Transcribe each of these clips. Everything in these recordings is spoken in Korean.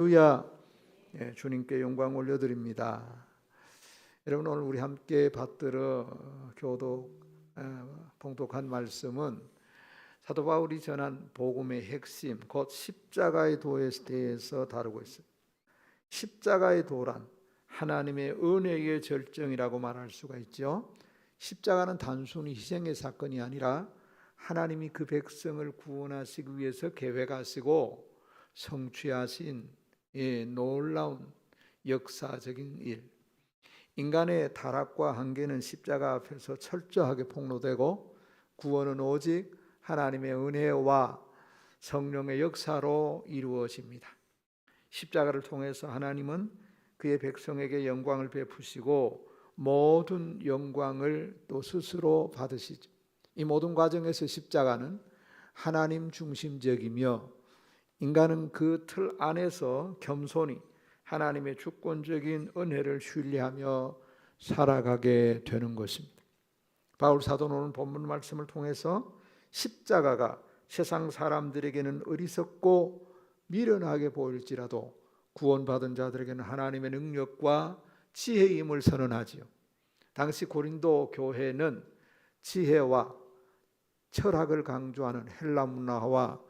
할렐루야. 주님께 영광 올려드립니다. 여러분, 오늘 우리 함께 받들어 교독 봉독한 말씀은 사도 바울이 전한 복음의 핵심, 곧 십자가의 도에 대해서 다루고 있습니다. 십자가의 도란 하나님의 은혜의 절정이라고 말할 수가 있죠. 십자가는 단순히 희생의 사건이 아니라 하나님이 그 백성을 구원하시기 위해서 계획하시고 성취하신 놀라운 역사적인 일. 인간의 타락과 한계는 십자가 앞에서 철저하게 폭로되고 구원은 오직 하나님의 은혜와 성령의 역사로 이루어집니다. 십자가를 통해서 하나님은 그의 백성에게 영광을 베푸시고 모든 영광을 또 스스로 받으시죠. 이 모든 과정에서 십자가는 하나님 중심적이며 인간은 그 틀 안에서 겸손히 하나님의 주권적인 은혜를 신뢰하며 살아가게 되는 것입니다. 바울 사도는 오늘 본문 말씀을 통해서 십자가가 세상 사람들에게는 어리석고 미련하게 보일지라도 구원받은 자들에게는 하나님의 능력과 지혜임을 선언하지요. 당시 고린도 교회는 지혜와 철학을 강조하는 헬라 문화와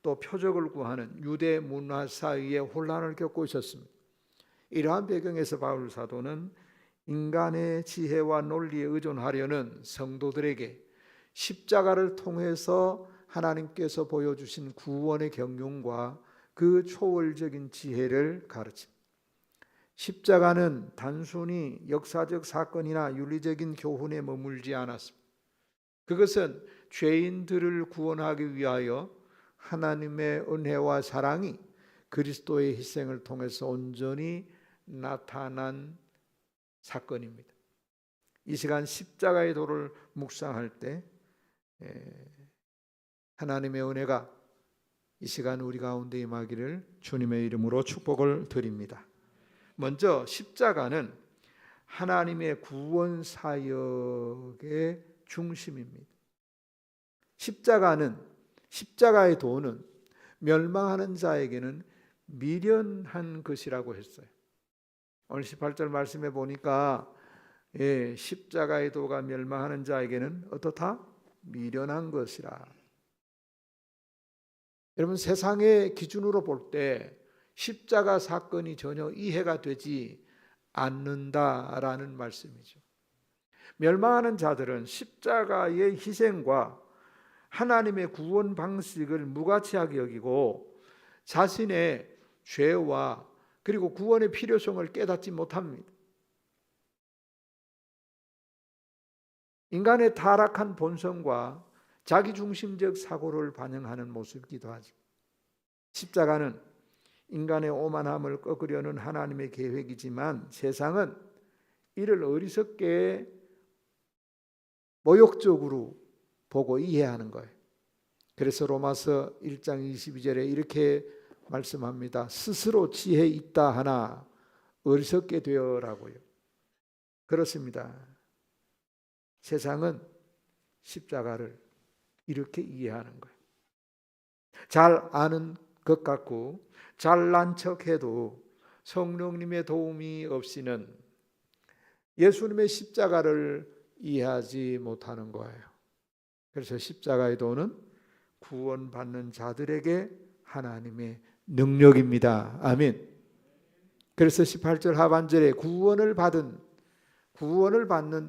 또 표적을 구하는 유대 문화 사이에 혼란을 겪고 있었습니다. 이러한 배경에서 바울 사도는 인간의 지혜와 논리에 의존하려는 성도들에게 십자가를 통해서 하나님께서 보여주신 구원의 경륜과 그 초월적인 지혜를 가르칩니다. 십자가는 단순히 역사적 사건이나 윤리적인 교훈에 머물지 않았습니다. 그것은 죄인들을 구원하기 위하여 하나님의 은혜와 사랑이 그리스도의 희생을 통해서 온전히 나타난 사건입니다. 이 시간 십자가의 도를 묵상할 때 하나님의 은혜가 이 시간 우리 가운데 임하기를 주님의 이름으로 축복을 드립니다. 먼저 십자가는 하나님의 구원 사역의 중심입니다. 십자가의 도는 멸망하는 자에게는 미련한 것이라고 했어요. 오늘 18절 말씀에 보니까 십자가의 도가 멸망하는 자에게는 어떻다? 미련한 것이라. 여러분, 세상의 기준으로 볼 때 십자가 사건이 전혀 이해가 되지 않는다라는 말씀이죠. 멸망하는 자들은 십자가의 희생과 하나님의 구원 방식을 무가치하게 여기고 자신의 죄와 그리고 구원의 필요성을 깨닫지 못합니다. 인간의 타락한 본성과 자기중심적 사고를 반영하는 모습이기도 하죠. 십자가는 인간의 오만함을 꺾으려는 하나님의 계획이지만 세상은 이를 어리석게 모욕적으로 보고 이해하는 거예요. 그래서 로마서 1장 22절에 이렇게 말씀합니다. 스스로 지혜 있다 하나 어리석게 되어라고요. 그렇습니다. 세상은 십자가를 이렇게 이해하는 거예요. 잘 아는 것 같고 잘난 척해도 성령님의 도움이 없이는 예수님의 십자가를 이해하지 못하는 거예요. 그래서 십자가의 도는 구원받는 자들에게 하나님의 능력입니다. 아멘. 그래서 18절 하반절에 구원을 받는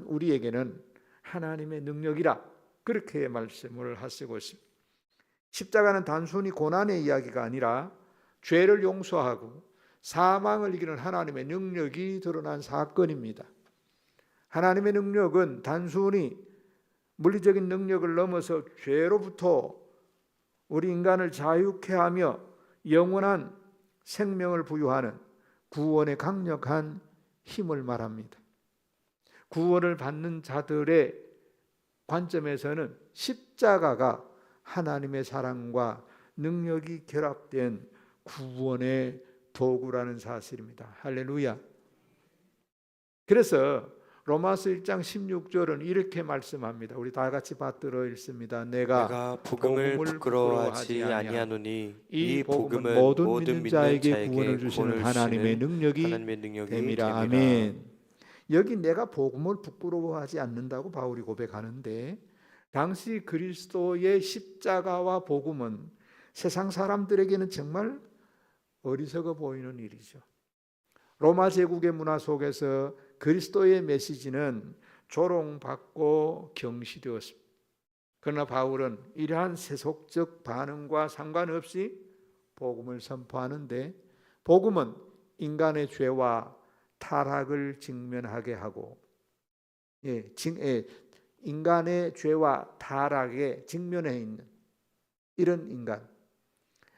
우리에게는 하나님의 능력이라 그렇게 말씀을 하시고 있습니다. 십자가는 단순히 고난의 이야기가 아니라 죄를 용서하고 사망을 이기는 하나님의 능력이 드러난 사건입니다. 하나님의 능력은 단순히 물리적인 능력을 넘어서 죄로부터 우리 인간을 자유케 하며 영원한 생명을 부여하는 구원의 강력한 힘을 말합니다. 구원을 받는 자들의 관점에서는 십자가가 하나님의 사랑과 능력이 결합된 구원의 도구라는 사실입니다. 할렐루야. 그래서 로마서 1장 16절은 이렇게 말씀합니다. 우리 다 같이 받들어 읽습니다. 내가 복음을 부끄러워하지 아니하노니 이 복음은 모든 모든 믿는 자에게 구원을 주시는 하나님의 능력이 됨이라. 아멘. 여기 내가 복음을 부끄러워하지 않는다고 바울이 고백하는데, 당시 그리스도의 십자가와 복음은 세상 사람들에게는 정말 어리석어 보이는 일이죠. 로마 제국의 문화 속에서 그리스도의 메시지는 조롱받고 경시되었습니다. 그러나 바울은 이러한 세속적 반응과 상관없이 복음을 선포하는데, 복음은 인간의 죄와 타락을 직면하게 하고, 인간의 죄와 타락에 직면해 있는 이런 인간,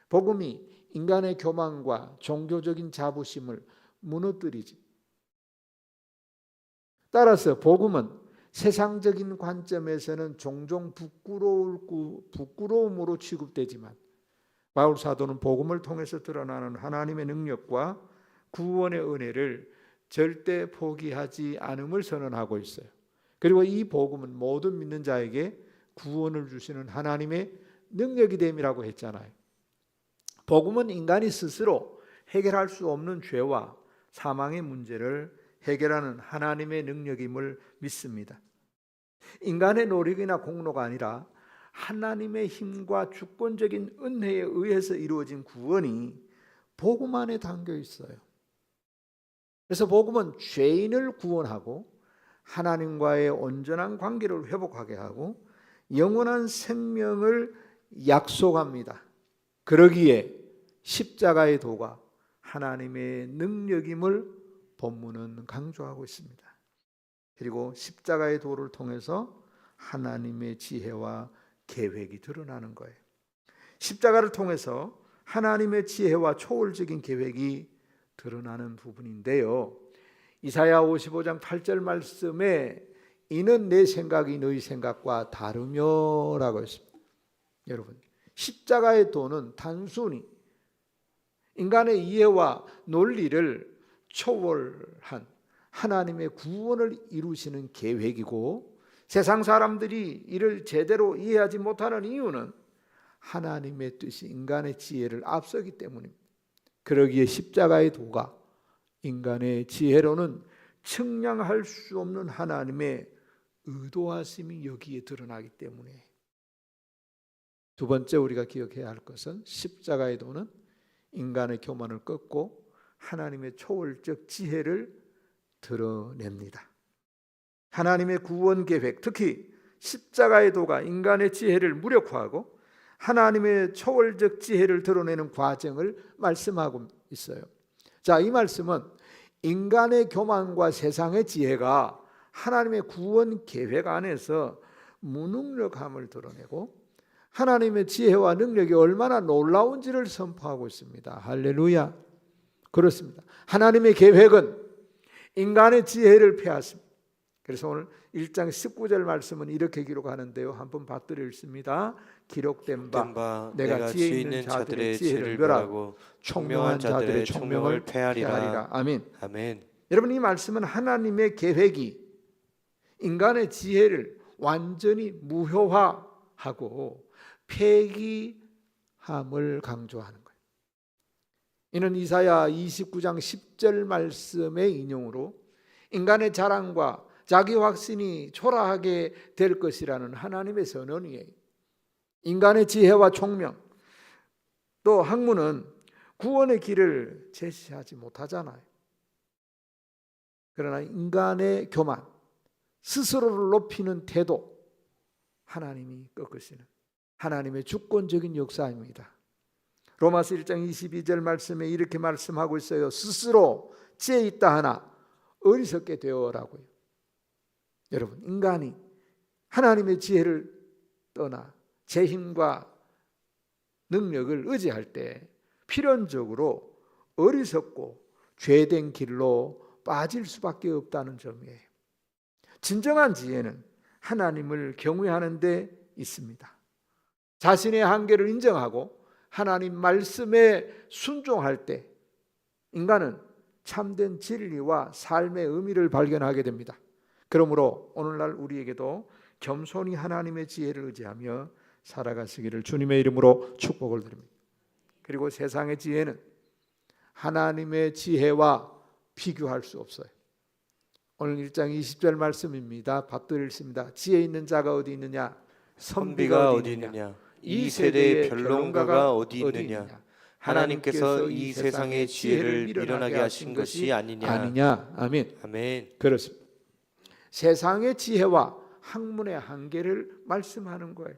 복음이 인간의 교만과 종교적인 자부심을 무너뜨리지. 따라서 복음은 세상적인 관점에서는 종종 부끄러움으로 취급되지만, 바울 사도는 복음을 통해서 드러나는 하나님의 능력과 구원의 은혜를 절대 포기하지 않음을 선언하고 있어요. 그리고 이 복음은 모든 믿는 자에게 구원을 주시는 하나님의 능력이 됨이라고 했잖아요. 복음은 인간이 스스로 해결할 수 없는 죄와 사망의 문제를 해결하는 하나님의 능력임을 믿습니다. 인간의 노력이나 공로가 아니라 하나님의 힘과 주권적인 은혜에 의해서 이루어진 구원이 복음 안에 담겨 있어요. 그래서 복음은 죄인을 구원하고 하나님과의 온전한 관계를 회복하게 하고 영원한 생명을 약속합니다. 그러기에 십자가의 도가 하나님의 능력임을 본문은 강조하고 있습니다. 그리고 십자가의 도를 통해서 하나님의 지혜와 계획이 드러나는 거예요. 십자가를 통해서 하나님의 지혜와 초월적인 계획이 드러나는 부분인데요, 이사야 55장 8절 말씀에 이는 내 생각이 너희 생각과 다르며 라고 했습니다. 여러분, 십자가의 도는 단순히 인간의 이해와 논리를 초월한 하나님의 구원을 이루시는 계획이고, 세상 사람들이 이를 제대로 이해하지 못하는 이유는 하나님의 뜻이 인간의 지혜를 앞서기 때문입니다. 그러기에 십자가의 도가 인간의 지혜로는 측량할 수 없는 하나님의 의도하심이 여기에 드러나기 때문에, 두 번째 우리가 기억해야 할 것은 십자가의 도는 인간의 교만을 꺾고 하나님의 초월적 지혜를 드러냅니다. 하나님의 구원 계획, 특히 십자가의 도가 인간의 지혜를 무력화하고 하나님의 초월적 지혜를 드러내는 과정을 말씀하고 있어요. 자, 이 말씀은 인간의 교만과 세상의 지혜가 하나님의 구원 계획 안에서 무능력함을 드러내고 하나님의 지혜와 능력이 얼마나 놀라운지를 선포하고 있습니다. 할렐루야. 그렇습니다. 하나님의 계획은 인간의 지혜를 폐하십니다. 그래서 오늘 1장 19절 말씀은 이렇게 기록하는데요, 한번 받들어 읽습니다. 기록된 바 내가 지혜 있는 자들의 지혜를 멸하고 총명한 자들의 총명을 폐하리라. 아멘. 아멘. 여러분, 이 말씀은 하나님의 계획이 인간의 지혜를 완전히 무효화하고 폐기함을 강조하는 거예요. 이는 이사야 29장 10절 말씀의 인용으로 인간의 자랑과 자기 확신이 초라하게 될 것이라는 하나님의 선언이에요. 인간의 지혜와 총명, 또 학문은 구원의 길을 제시하지 못하잖아요. 그러나 인간의 교만, 스스로를 높이는 태도, 하나님이 꺾으시는 하나님의 주권적인 역사입니다. 로마서 1장 22절 말씀에 이렇게 말씀하고 있어요. 스스로 지혜 있다 하나 어리석게 되어라고요. 여러분, 인간이 하나님의 지혜를 떠나 제 힘과 능력을 의지할 때 필연적으로 어리석고 죄된 길로 빠질 수밖에 없다는 점이에요. 진정한 지혜는 하나님을 경외하는 데 있습니다. 자신의 한계를 인정하고 하나님 말씀에 순종할 때 인간은 참된 진리와 삶의 의미를 발견하게 됩니다. 그러므로 오늘날 우리에게도 겸손히 하나님의 지혜를 의지하며 살아가시기를 주님의 이름으로 축복을 드립니다. 그리고 세상의 지혜는 하나님의 지혜와 비교할 수 없어요. 오늘 1장 20절 말씀입니다. 받들어 읽습니다. 지혜 있는 자가 어디 있느냐? 선비가 어디 있느냐? 이 세대의 변론가가 어디 있느냐? 하나님께서 이 세상의 지혜를 미련하게 하신 것이 아니냐? 아멘. 아멘. 그렇습니다. 세상의 지혜와 학문의 한계를 말씀하는 거예요.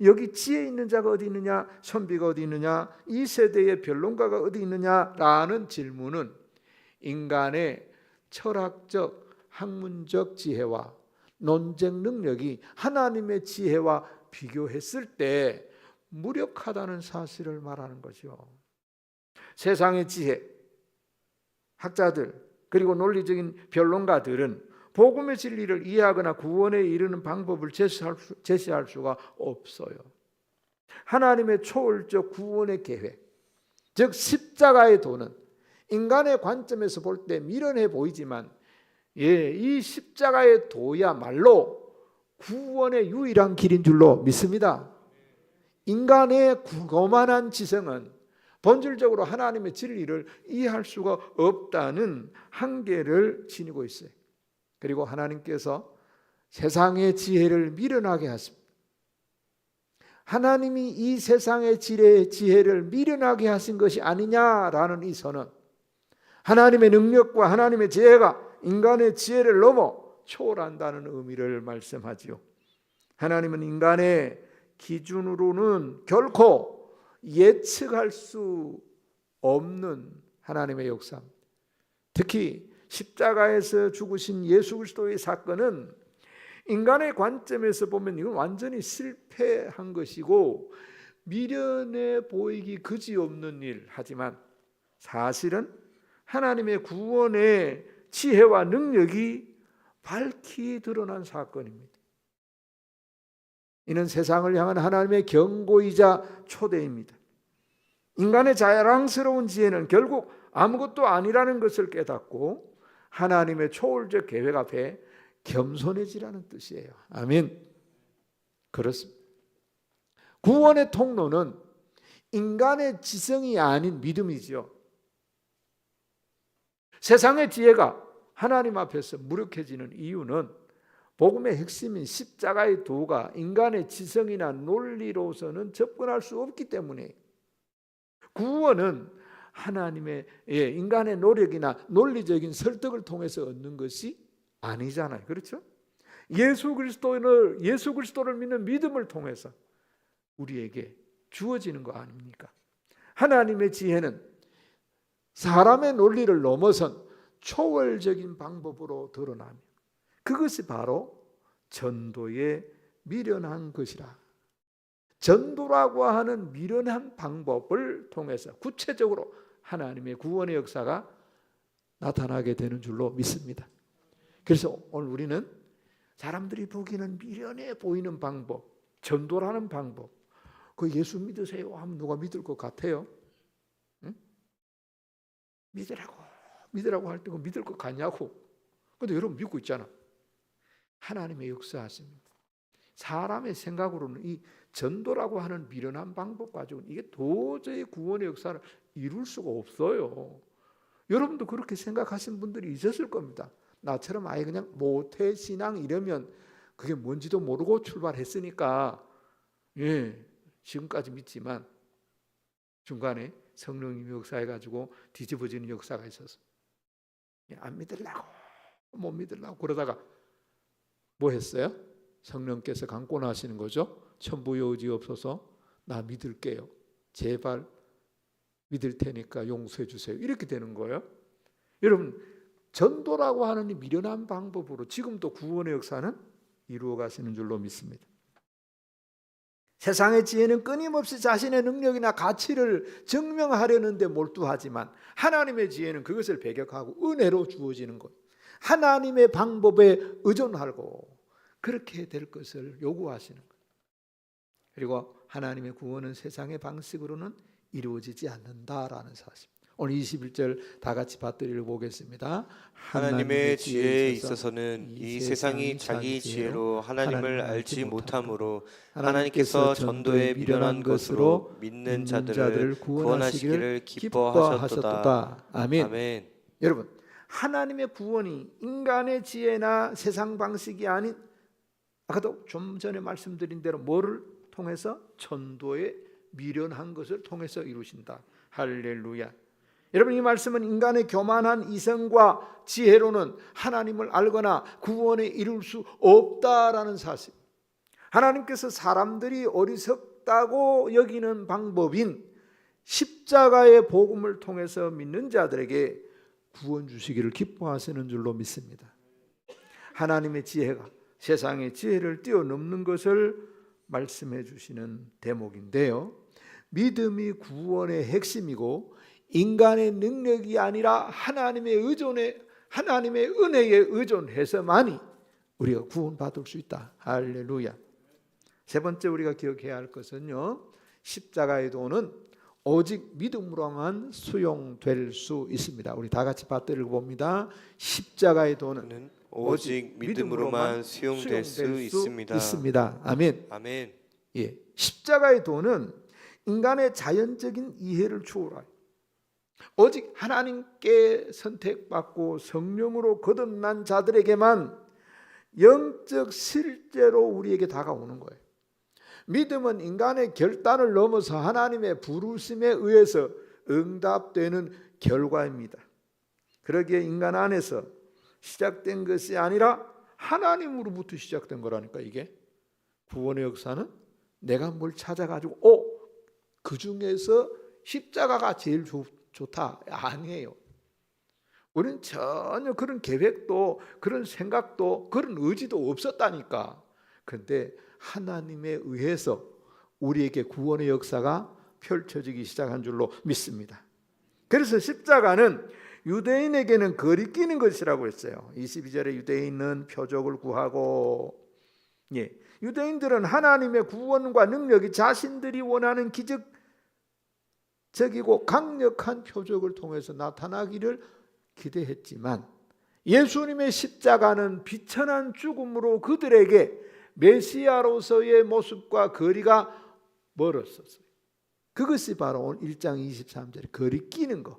여기 지혜 있는 자가 어디 있느냐? 선비가 어디 있느냐? 이 세대의 변론가가 어디 있느냐라는 질문은 인간의 철학적, 학문적 지혜와 논쟁 능력이 하나님의 지혜와 비교했을 때 무력하다는 사실을 말하는 거죠. 세상의 지혜, 학자들 그리고 논리적인 변론가들은 복음의 진리를 이해하거나 구원에 이르는 방법을 제시할 수가 없어요. 하나님의 초월적 구원의 계획, 즉 십자가의 도는 인간의 관점에서 볼 때 미련해 보이지만 이 십자가의 도야말로 구원의 유일한 길인 줄로 믿습니다. 인간의 거만한 지성은 본질적으로 하나님의 진리를 이해할 수가 없다는 한계를 지니고 있어요. 그리고 하나님께서 세상의 지혜를 미련하게 하십니다. 하나님이 이 세상의 지혜를 미련하게 하신 것이 아니냐라는 이 선언, 하나님의 능력과 하나님의 지혜가 인간의 지혜를 넘어 초월한다는 의미를 말씀하지요. 하나님은 인간의 기준으로는 결코 예측할 수 없는 하나님의 역사입니다. 특히 십자가에서 죽으신 예수 그리스도의 사건은 인간의 관점에서 보면 이건 완전히 실패한 것이고 미련해 보이기 그지없는 일, 하지만 사실은 하나님의 구원의 지혜와 능력이 밝히 드러난 사건입니다. 이는 세상을 향한 하나님의 경고이자 초대입니다. 인간의 자랑스러운 지혜는 결국 아무것도 아니라는 것을 깨닫고 하나님의 초월적 계획 앞에 겸손해지라는 뜻이에요. 아멘. 그렇습니다. 구원의 통로는 인간의 지성이 아닌 믿음이지요. 세상의 지혜가 하나님 앞에서 무력해지는 이유는 복음의 핵심인 십자가의 도가 인간의 지성이나 논리로서는 접근할 수 없기 때문에, 구원은 하나님의 인간의 노력이나 논리적인 설득을 통해서 얻는 것이 아니잖아요. 그렇죠? 예수 그리스도를 믿는 믿음을 통해서 우리에게 주어지는 거 아닙니까? 하나님의 지혜는 사람의 논리를 넘어선 초월적인 방법으로 드러나며 그것이 바로 전도의 미련한 것이라. 전도라고 하는 미련한 방법을 통해서 구체적으로 하나님의 구원의 역사가 나타나게 되는 줄로 믿습니다. 그래서 오늘 우리는 사람들이 보기에는 미련해 보이는 방법, 전도라는 방법, 그 예수 믿으세요 하면 누가 믿을 것 같아요? 응? 믿으라고 할 때 믿을 것 같냐고. 근데 여러분 믿고 있잖아. 하나님의 역사하십니다. 사람의 생각으로는 이 전도라고 하는 미련한 방법 가지고는 이게 도저히 구원의 역사를 이룰 수가 없어요. 여러분도 그렇게 생각하신 분들이 있었을 겁니다. 나처럼 아예 그냥 모태신앙 이러면 그게 뭔지도 모르고 출발했으니까 지금까지 믿지만 중간에 성령님이 역사해가지고 뒤집어지는 역사가 있어서 안 믿으려고 못 믿으려고 그러다가 뭐 했어요? 성령께서 강권하시는 거죠. 천부의 의지 없어서 나 믿을게요. 제발 믿을 테니까 용서해 주세요. 이렇게 되는 거예요. 여러분, 전도라고 하는 이 미련한 방법으로 지금도 구원의 역사는 이루어 가시는 줄로 믿습니다. 세상의 지혜는 끊임없이 자신의 능력이나 가치를 증명하려는 데 몰두하지만 하나님의 지혜는 그것을 배격하고 은혜로 주어지는 것, 하나님의 방법에 의존하고 그렇게 될 것을 요구하시는 것. 그리고 하나님의 구원은 세상의 방식으로는 이루어지지 않는다라는 사실. 오늘 21절 다 같이 받들이를 보겠습니다. 하나님의 지혜에 있어서는 이 세상이 자기 지혜로 하나님을 알지 못하므로 하나님께서 전도에 미련한 것으로 믿는 자들을 구원하시기를 기뻐하셨도다. 아멘. 아멘. 여러분, 하나님의 구원이 인간의 지혜나 세상 방식이 아닌, 아까도 좀 전에 말씀드린 대로 뭐를 통해서? 전도에 미련한 것을 통해서 이루신다. 할렐루야. 여러분, 이 말씀은 인간의 교만한 이성과 지혜로는 하나님을 알거나 구원에 이룰 수 없다라는 사실. 하나님께서 사람들이 어리석다고 여기는 방법인 십자가의 복음을 통해서 믿는 자들에게 구원 주시기를 기뻐하시는 줄로 믿습니다. 하나님의 지혜가 세상의 지혜를 뛰어넘는 것을 말씀해 주시는 대목인데요, 믿음이 구원의 핵심이고 인간의 능력이 아니라 하나님의 은혜에 의존해서만이 우리가 구원받을 수 있다. 할렐루야. 세 번째 우리가 기억해야 할 것은요, 십자가의 도는 오직 믿음으로만 수용될 수 있습니다. 우리 다 같이 받들을 봅니다. 십자가의 도는 오직 믿음으로만 수용될 수 있습니다. 아멘. 아멘. 예, 십자가의 도는 인간의 자연적인 이해를 초월하여 오직 하나님께 선택받고 성령으로 거듭난 자들에게만 영적 실제로 우리에게 다가오는 거예요. 믿음은 인간의 결단을 넘어서 하나님의 부르심에 의해서 응답되는 결과입니다. 그러기에 인간 안에서 시작된 것이 아니라 하나님으로부터 시작된 거라니까. 이게 구원의 역사는 내가 뭘 찾아가지고 그 중에서 십자가가 제일 좋다, 아니에요. 우리는 전혀 그런 계획도 그런 생각도 그런 의지도 없었다니까. 그런데 하나님에 의해서 우리에게 구원의 역사가 펼쳐지기 시작한 줄로 믿습니다. 그래서 십자가는 유대인에게는 거리끼는 것이라고 했어요. 22절에 유대인은 표적을 구하고, 유대인들은 하나님의 구원과 능력이 자신들이 원하는 기적적이고 강력한 표적을 통해서 나타나기를 기대했지만, 예수님의 십자가는 비천한 죽음으로 그들에게 메시아로서의 모습과 거리가 멀었었어요. 그것이 바로 오늘 1장 23절에 거리끼는 거.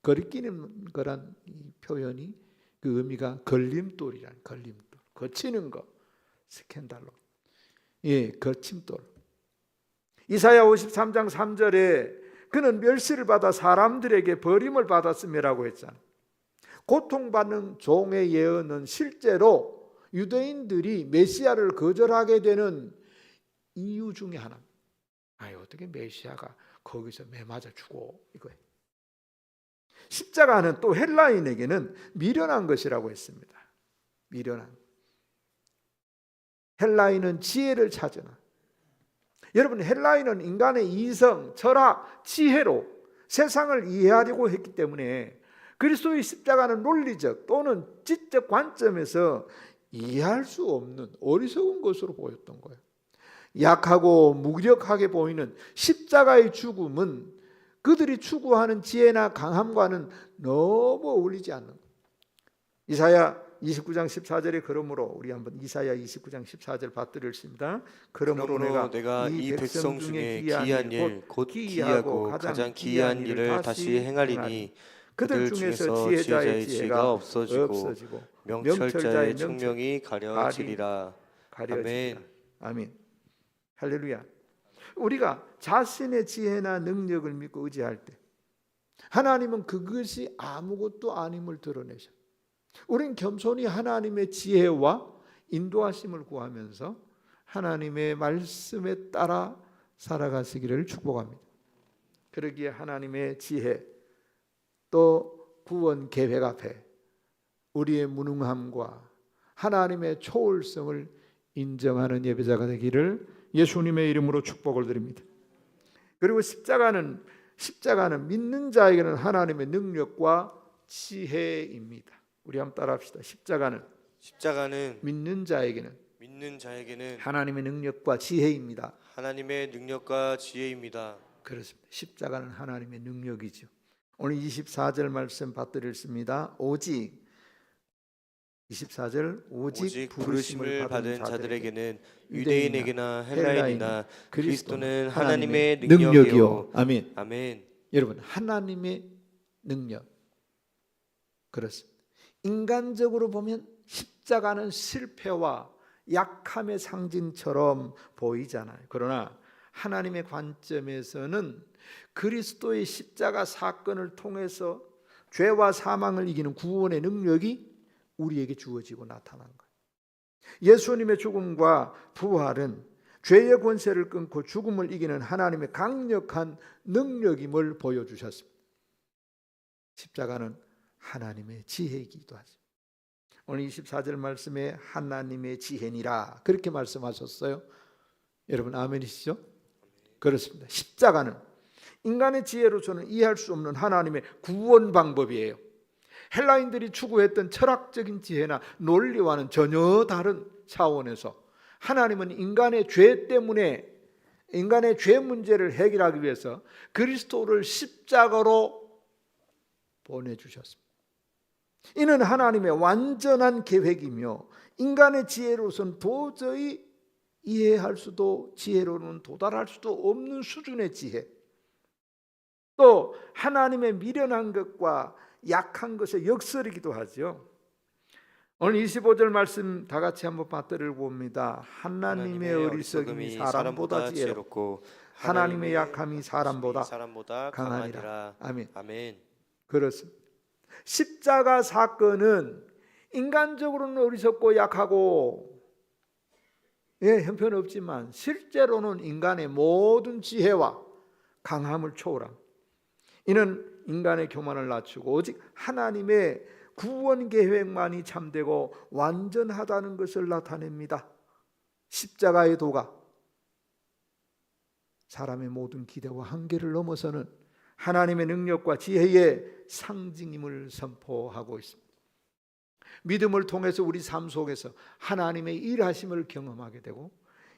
거리끼는 거란 이 표현이 그 의미가 걸림돌이란, 걸림돌, 거치는 거, 스캔달로, 거침돌. 이사야 53장 3절에 그는 멸시를 받아 사람들에게 버림을 받았음이라고 했잖아. 고통받는 종의 예언은 실제로 유대인들이 메시아를 거절하게 되는 이유 중에 하나. 어떻게 메시아가 거기서 매 맞아 죽어, 이거예요. 십자가는 또 헬라인에게는 미련한 것이라고 했습니다. 미련한. 헬라인은 지혜를 찾으나, 여러분, 헬라인은 인간의 이성, 철학, 지혜로 세상을 이해하려고 했기 때문에 그리스도의 십자가는 논리적 또는 지적 관점에서 이해할 수 없는 어리석은 것으로 보였던 거예요. 약하고 무력하게 보이는 십자가의 죽음은 그들이 추구하는 지혜나 강함과는 너무 어울리지 않는 거예요. 이사야 29장 14절에 그러므로, 우리 한번 이사야 29장 14절 받들으십니다. 그러므로 내가 이 백성 중에 기이한 일, 곧 기이하고 가장 기이한 일을 다시 행하리니 그들 중에서 지혜자의 지혜가 없어지고 명철자의 청명이 가려지리라. 아멘. 아멘. 할렐루야. 우리가 자신의 지혜나 능력을 믿고 의지할 때 하나님은 그것이 아무것도 아님을 드러내셔. 우린 겸손히 하나님의 지혜와 인도하심을 구하면서 하나님의 말씀에 따라 살아가시기를 축복합니다. 그러기에 하나님의 지혜 또 구원 계획 앞에 우리의 무능함과 하나님의 초월성을 인정하는 예배자가 되기를 예수님의 이름으로 축복을 드립니다. 그리고 십자가는 믿는 자에게는 하나님의 능력과 지혜입니다. 우리 한번 따라합시다. 십자가는 믿는 자에게는 하나님의 능력과 지혜입니다. 하나님의 능력과 지혜입니다. 그렇습니다. 십자가는 하나님의 능력이죠. 오늘 24절 말씀 받들었습니다. 오직 24절 오직 부르심을 받은 자들에게는 유대인에게나 헬라인이나 그리스도는 하나님의 능력이요. 능력이요. 아멘. 아멘. 여러분, 하나님의 능력. 그렇습니다. 인간적으로 보면 십자가는 실패와 약함의 상징처럼 보이잖아요. 그러나 하나님의 관점에서는 그리스도의 십자가 사건을 통해서 죄와 사망을 이기는 구원의 능력이 우리에게 주어지고 나타난 거예요. 예수님의 죽음과 부활은 죄의 권세를 끊고 죽음을 이기는 하나님의 강력한 능력임을 보여주셨습니다. 십자가는 하나님의 지혜이기도 하죠. 오늘 24절 말씀에 하나님의 지혜니라 그렇게 말씀하셨어요. 여러분 아멘이시죠? 그렇습니다. 십자가는 인간의 지혜로서는 이해할 수 없는 하나님의 구원 방법이에요. 헬라인들이 추구했던 철학적인 지혜나 논리와는 전혀 다른 차원에서 하나님은 인간의 죄 때문에 인간의 죄 문제를 해결하기 위해서 그리스도를 십자가로 보내주셨습니다. 이는 하나님의 완전한 계획이며 인간의 지혜로서는 도저히 이해할 수도 지혜로는 도달할 수도 없는 수준의 지혜, 또 하나님의 미련한 것과 약한 것의 역설이기도 하죠. 오늘 25절 말씀 다 같이 한번 받들어 봅니다. 하나님의 어리석음이 사람보다 지혜롭고 하나님의 약함이 사람보다 강하니라. 아멘. 아멘. 그렇습니다. 십자가 사건은 인간적으로는 어리석고 약하고 형편없지만 실제로는 인간의 모든 지혜와 강함을 초월합니다. 이는 인간의 교만을 낮추고 오직 하나님의 구원 계획만이 참되고 완전하다는 것을 나타냅니다. 십자가의 도가 사람의 모든 기대와 한계를 넘어서는 하나님의 능력과 지혜의 상징임을 선포하고 있습니다. 믿음을 통해서 우리 삶 속에서 하나님의 일하심을 경험하게 되고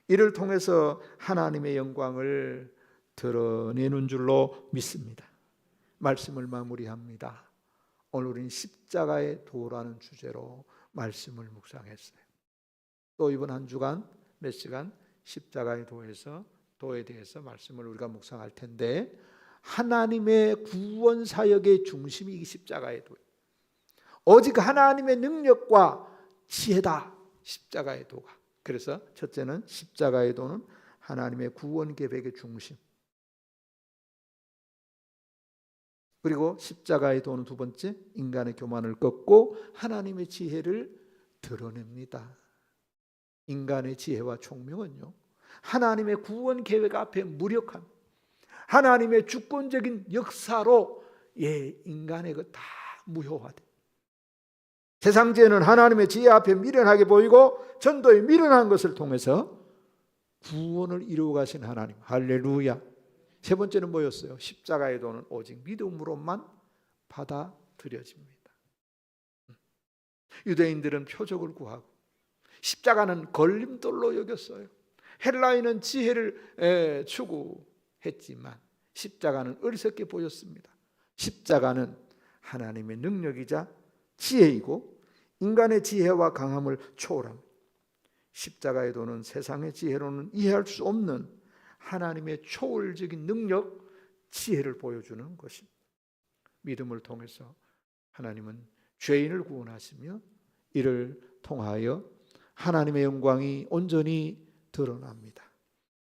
이를 통해서 하나님의 영광을 드러내는 줄로 믿습니다. 말씀을 마무리합니다. 오늘 우리는 십자가의 도라는 주제로 말씀을 묵상했어요. 또 이번 한 주간 몇 시간 십자가의 도에 대해서 말씀을 우리가 묵상할 텐데 하나님의 구원 사역의 중심이 이 십자가의 도예요. 오직 하나님의 능력과 지혜다. 십자가의 도가. 그래서 첫째는 십자가의 도는 하나님의 구원 계획의 중심. 그리고 십자가의 도는 두 번째, 인간의 교만을 꺾고 하나님의 지혜를 드러냅니다. 인간의 지혜와 총명은요, 하나님의 구원 계획 앞에 무력한 하나님의 주권적인 역사로 인간의 것 다 무효화돼. 세상 지혜는 하나님의 지혜 앞에 미련하게 보이고 전도에 미련한 것을 통해서 구원을 이루어 가신 하나님. 할렐루야. 세 번째는 뭐였어요? 십자가의 도는 오직 믿음으로만 받아들여집니다. 유대인들은 표적을 구하고 십자가는 걸림돌로 여겼어요. 헬라인은 지혜를 추구했지만 십자가는 어리석게 보였습니다. 십자가는 하나님의 능력이자 지혜이고 인간의 지혜와 강함을 초월합니다. 십자가의 도는 세상의 지혜로는 이해할 수 없는 하나님의 초월적인 능력, 지혜를 보여주는 것입니다. 믿음을 통해서 하나님은 죄인을 구원하시며 이를 통하여 하나님의 영광이 온전히 드러납니다.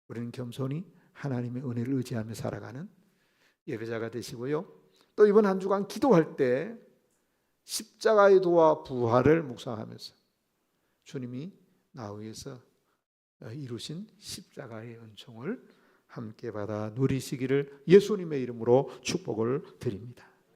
우리는 겸손히 하나님의 은혜를 의지하며 살아가는 예배자가 되시고요. 또 이번 한 주간 기도할 때 십자가의 도와 부활을 묵상하면서 주님이 나 위해서 이루신 십자가의 은총을 함께 받아 누리시기를 예수님의 이름으로 축복을 드립니다.